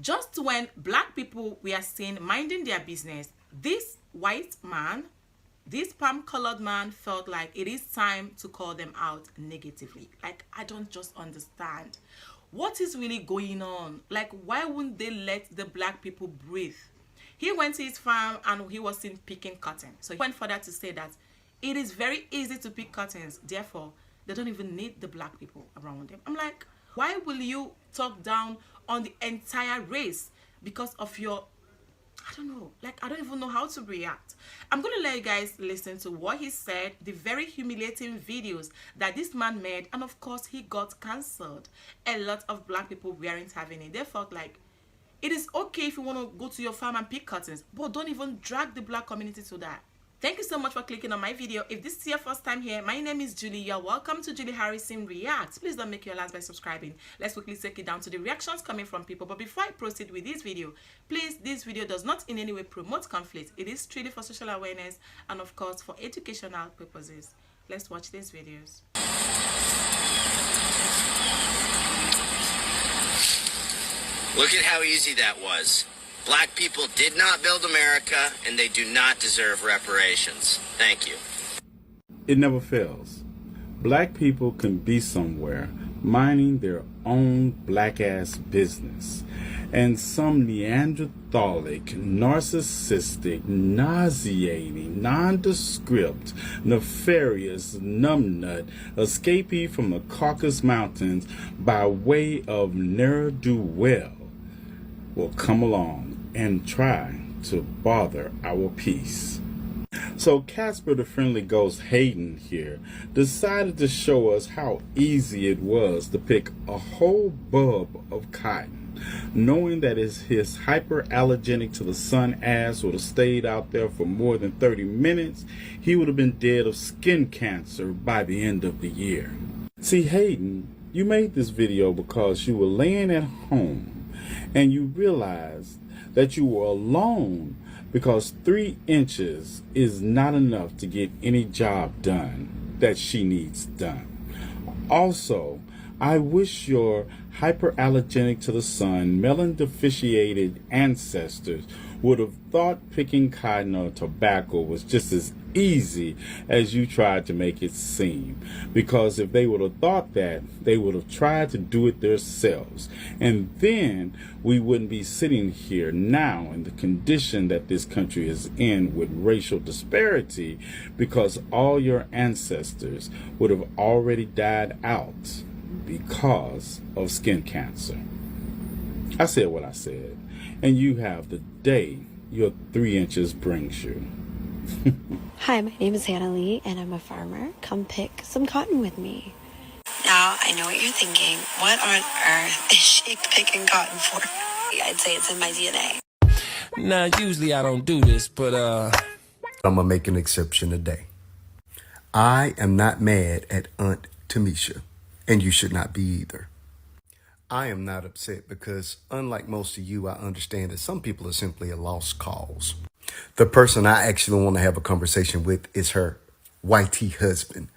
Just when black people were seen minding their business, this white man, this palm-colored man, felt like it is time to call them out negatively. Like, I don't just understand. What is really going on? Like, why wouldn't they let the black people breathe? He went to his farm and he was seen picking cotton. So he went further to say that it is very easy to pick cottons. Therefore, they don't even need the black people around them. I'm like, why will you talk down on the entire race because of your, I don't know, like, I don't even know how to react. I'm going to let you guys listen to what he said, the very humiliating videos that this man made, and of course, he got cancelled. A lot of black people weren't having it. They felt like, it is okay if you want to go to your farm and pick cottons, but don't even drag the black community to that. Thank you so much for clicking on my video. If this is your first time here, my name is Julie. You're welcome to Julie Harrison Reacts. Please don't make your last by subscribing. Let's quickly take it down to the reactions coming from people. But before I proceed with this video, please, this video does not in any way promote conflict. It is strictly for social awareness and of course for educational purposes. Let's watch these videos. Look at how easy that was. Black people did not build America, and they do not deserve reparations. Thank you. It never fails. Black people can be somewhere minding their own black-ass business, and some Neanderthalic, narcissistic, nauseating, nondescript, nefarious numbnut escapee from the Caucasus Mountains by way of ne'er-do-well will come along and try to bother our peace. So Casper the Friendly Ghost Hayden here decided to show us how easy it was to pick a whole bulb of cotton, knowing that his hyperallergenic to the sun ass would have stayed out there for more than 30 minutes, he would have been dead of skin cancer by the end of the year. See, Hayden, you made this video because you were laying at home and you realized that you were alone because 3 inches is not enough to get any job done that she needs done. Also, I wish your hyperallergenic to the sun, melon-deficiated ancestors would have thought picking cotton or tobacco was just as easy as you tried to make it seem. Because if they would have thought that, they would have tried to do it themselves. And then we wouldn't be sitting here now in the condition that this country is in with racial disparity, because all your ancestors would have already died out because of skin cancer. I said what I said, and you have the day your 3 inches brings you. Hi, my name is Hannah Lee, and I'm a farmer. Come pick some cotton with me. Now, I know what you're thinking. What on earth is she picking cotton for? I'd say it's in my DNA. Nah, usually I don't do this, but I'm gonna make an exception today. I am not mad at Aunt Tamisha, and you should not be either. I am not upset because, unlike most of you, I understand that some people are simply a lost cause. The person I actually want to have a conversation with is her whitey husband,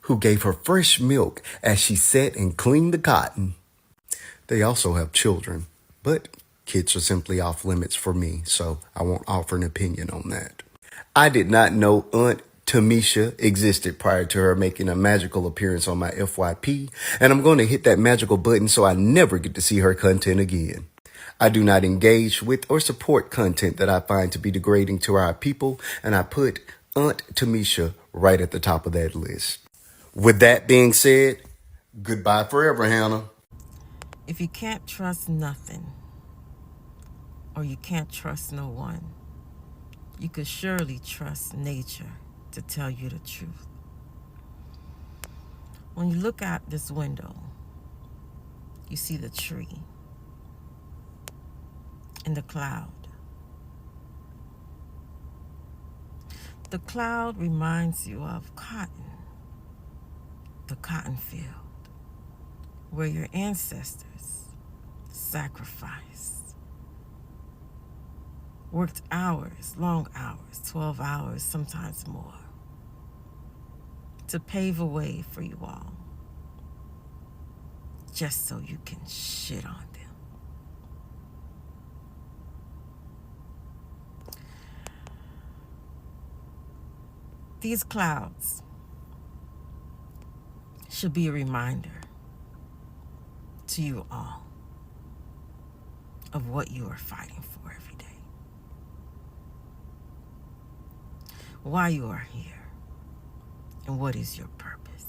who gave her fresh milk as she sat and cleaned the cotton. They also have children, but kids are simply off limits for me, so I won't offer an opinion on that. I did not know Aunt Tamisha existed prior to her making a magical appearance on my FYP, and I'm going to hit that magical button so I never get to see her content again. I do not engage with or support content that I find to be degrading to our people, and I put Aunt Tamisha right at the top of that list. With that being said, goodbye forever, Hannah. If you can't trust nothing, or you can't trust no one, you could surely trust nature to tell you the truth. When you look out this window, you see the tree and the cloud. The cloud reminds you of cotton, the cotton field, where your ancestors sacrificed, worked hours, long hours, 12 hours, sometimes more, to pave a way for you all, just so you can shit on them. These clouds should be a reminder to you all of what you are fighting for every day, why you are here, and what is your purpose.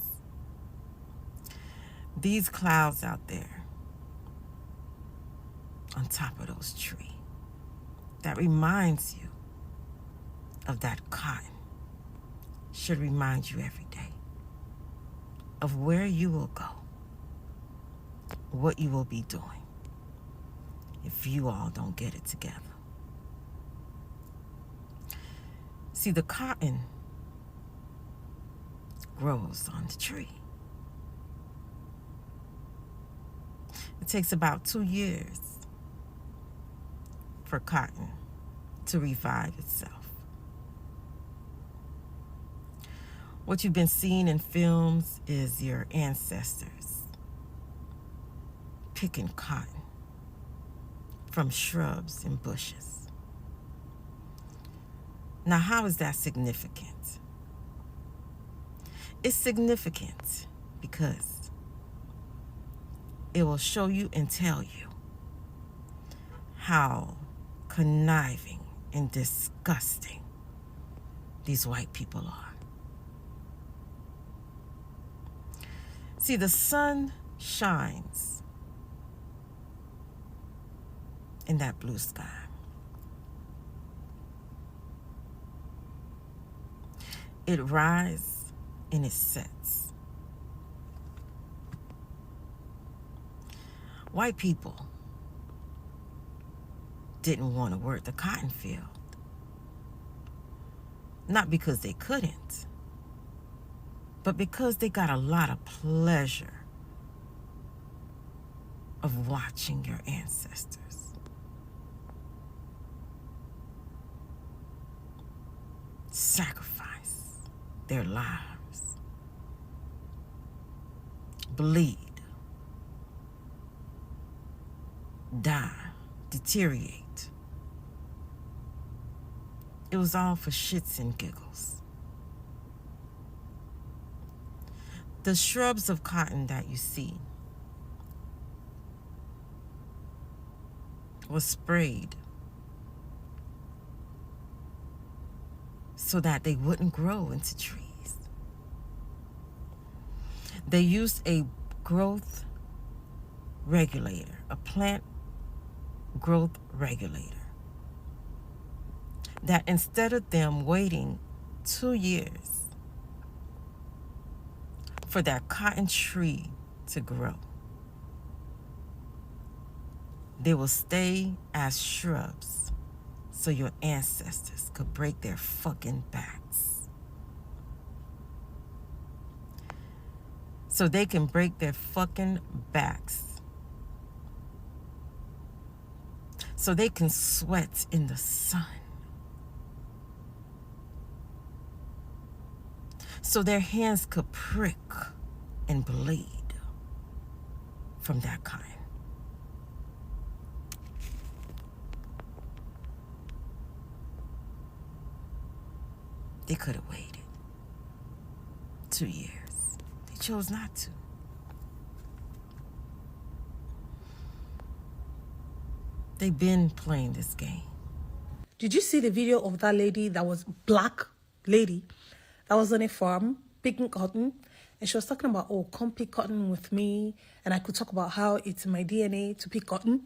These clouds out there on top of those trees, that reminds you of that cotton, should remind you every day of where you will go, what you will be doing if you all don't get it together. See, the cotton grows on the tree. It takes about 2 years for cotton to revive itself. What you've been seeing in films is your ancestors picking cotton from shrubs and bushes. Now, how is that significant? It's significant because it will show you and tell you how conniving and disgusting these white people are. See, the sun shines in that blue sky. It rises and it sets. White people didn't want to work the cotton field. Not because they couldn't, but because they got a lot of pleasure of watching your ancestors sacrifice their lives, bleed, die, deteriorate. It was all for shits and giggles. The shrubs of cotton that you see was sprayed so that they wouldn't grow into trees. They used a growth regulator, a plant growth regulator, that instead of them waiting 2 years for that cotton tree to grow, they will stay as shrubs so your ancestors could break their fucking backs. So they can break their fucking backs. So they can sweat in the sun. So their hands could prick and bleed from that cotton. They could have waited 2 years. They chose not to. They've been playing this game. Did you see the video of that lady that was black lady that was on a farm picking cotton? And she was talking about, oh, come pick cotton with me. And I could talk about how it's in my DNA to pick cotton.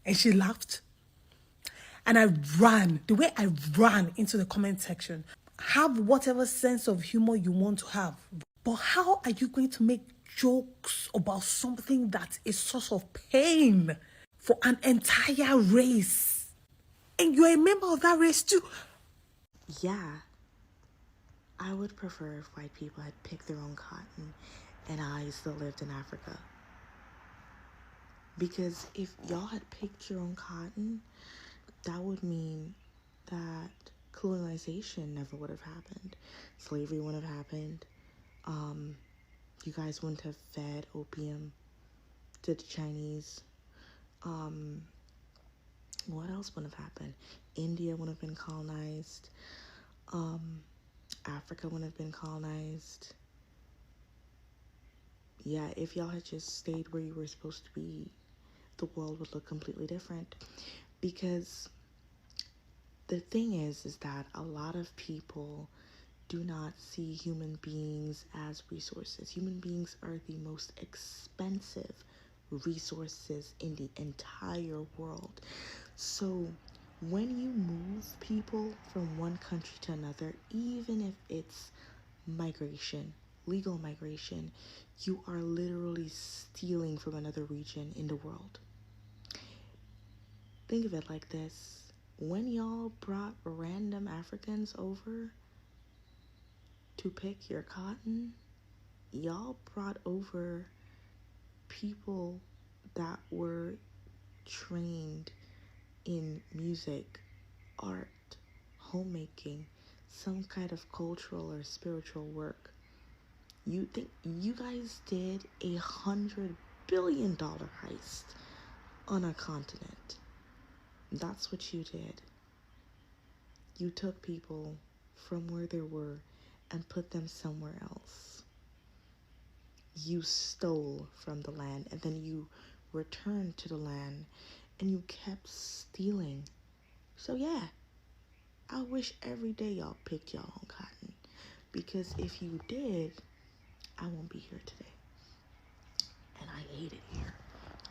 And she laughed. And I ran, the way I ran into the comment section. Have whatever sense of humor you want to have. But how are you going to make jokes about something that is source of pain for an entire race? And you're a member of that race too. Yeah, I would prefer if white people had picked their own cotton and I still lived in Africa. Because if y'all had picked your own cotton, that would mean that colonization never would have happened. Slavery wouldn't have happened. You guys wouldn't have fed opium to the Chinese. What else would have happened? India would have been colonized. Africa wouldn't have been colonized. Yeah, if y'all had just stayed where you were supposed to be, the world would look completely different. Because the thing is that a lot of people do not see human beings as resources. Human beings are the most expensive resources in the entire world. So when you move people from one country to another, even if it's migration, legal migration, you are literally stealing from another region in the world. Think of it like this. When y'all brought random Africans over to pick your cotton, y'all brought over people that were trained in music, art, homemaking, some kind of cultural or spiritual work. You think you guys did $100 billion heist on a continent? That's what you did. You took people from where they were and put them somewhere else. You stole from the land and then you returned to the land and you kept stealing. So yeah, I wish every day y'all picked y'all own cotton, because if you did, I won't be here today. And I hate it here,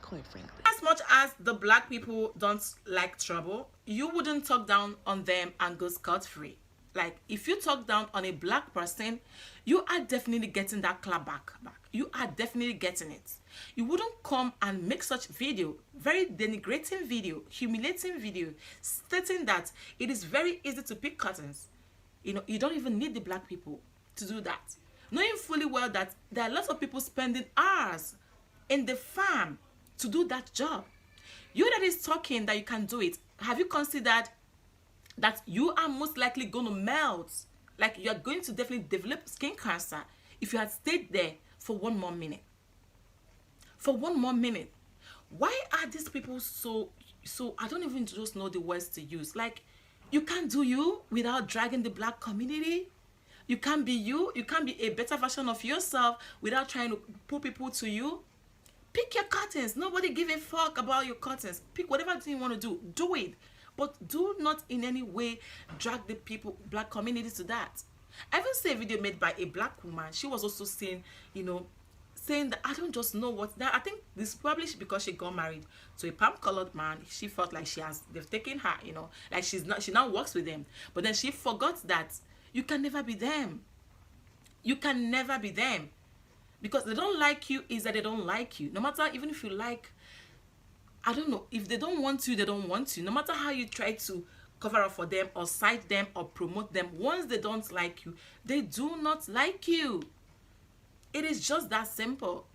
quite frankly. As much as the black people don't like trouble, you wouldn't talk down on them and go scot-free. Like, if you talk down on a black person, you are definitely getting that clap back. You are definitely getting it. You wouldn't come and make such video, very denigrating video, humiliating video, stating that it is very easy to pick cottons. You know, you don't even need the black people to do that. Knowing fully well that there are lots of people spending hours in the farm to do that job. You that is talking that you can do it, have you considered that you are most likely going to melt? Like, you are going to definitely develop skin cancer if you had stayed there for one more minute. For one more minute. Why are these people so I don't even just know the words to use. Like, you can't do you without dragging the black community. You can't be you. You can't be a better version of yourself without trying to pull people to you. Pick your cottons. Nobody give a fuck about your cottons. Pick whatever thing you want to do. Do it. But do not in any way drag the people, black community, to that. I even saw a video made by a black woman. She was also saying, saying that I don't just know what that. I think this probably because she got married to a palm colored man. She felt like they've taken her, like she now works with them. But then she forgot that you can never be them. You can never be them. Because they don't like you is that they don't like you. No matter, even if you like, I don't know, if they don't want you, they don't want you. No matter how you try to cover up for them or cite them or promote them, once they don't like you, they do not like you. It is just that simple.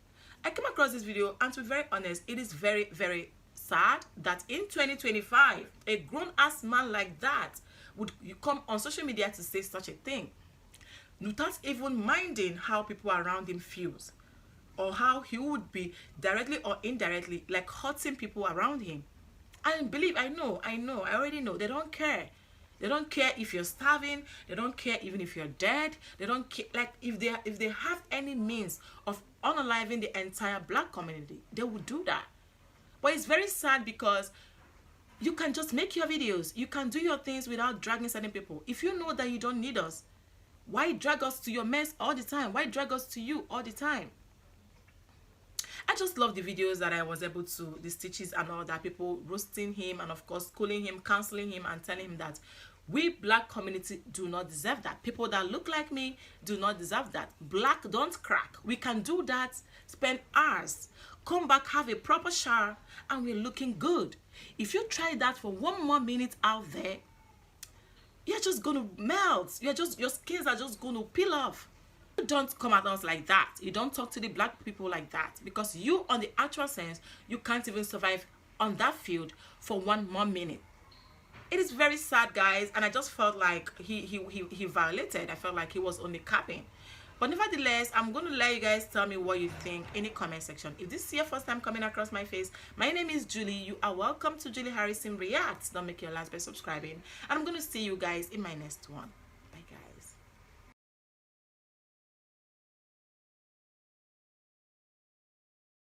I came across this video, and to be very honest, it is very, very sad that in 2025, a grown-ass man like that would come on social media to say such a thing, without even minding how people around him feels, or how he would be directly or indirectly like hurting people around him. I already know. They don't care. They don't care if you're starving. They don't care even if you're dead. They don't care. Like, if they have any means of unaliving the entire black community, they would do that. But it's very sad because you can just make your videos. You can do your things without dragging certain people. If you know that you don't need us, why drag us to your mess all the time? Why drag us to you all the time? I just love the videos that I was able to, the stitches and all that, people roasting him and of course schooling him, counseling him, and telling him that we black community do not deserve that. People that look like me do not deserve that. Black don't crack. We can do that, spend hours, come back, have a proper shower, and we're looking good. If you try that for one more minute out there, you're just going to melt. Your skins are just going to peel off. You don't come at us like that. You don't talk to the black people like that, because you, on the actual sense, you can't even survive on that field for one more minute. It is very sad, guys, and I just felt like he violated. I felt like he was only capping. But nevertheless, I'm going to let you guys tell me what you think in the comment section. If this is your first time coming across my face, my name is Julie. You are welcome to Julie Harrison Reacts. Don't make your last by subscribing. And I'm going to see you guys in my next one.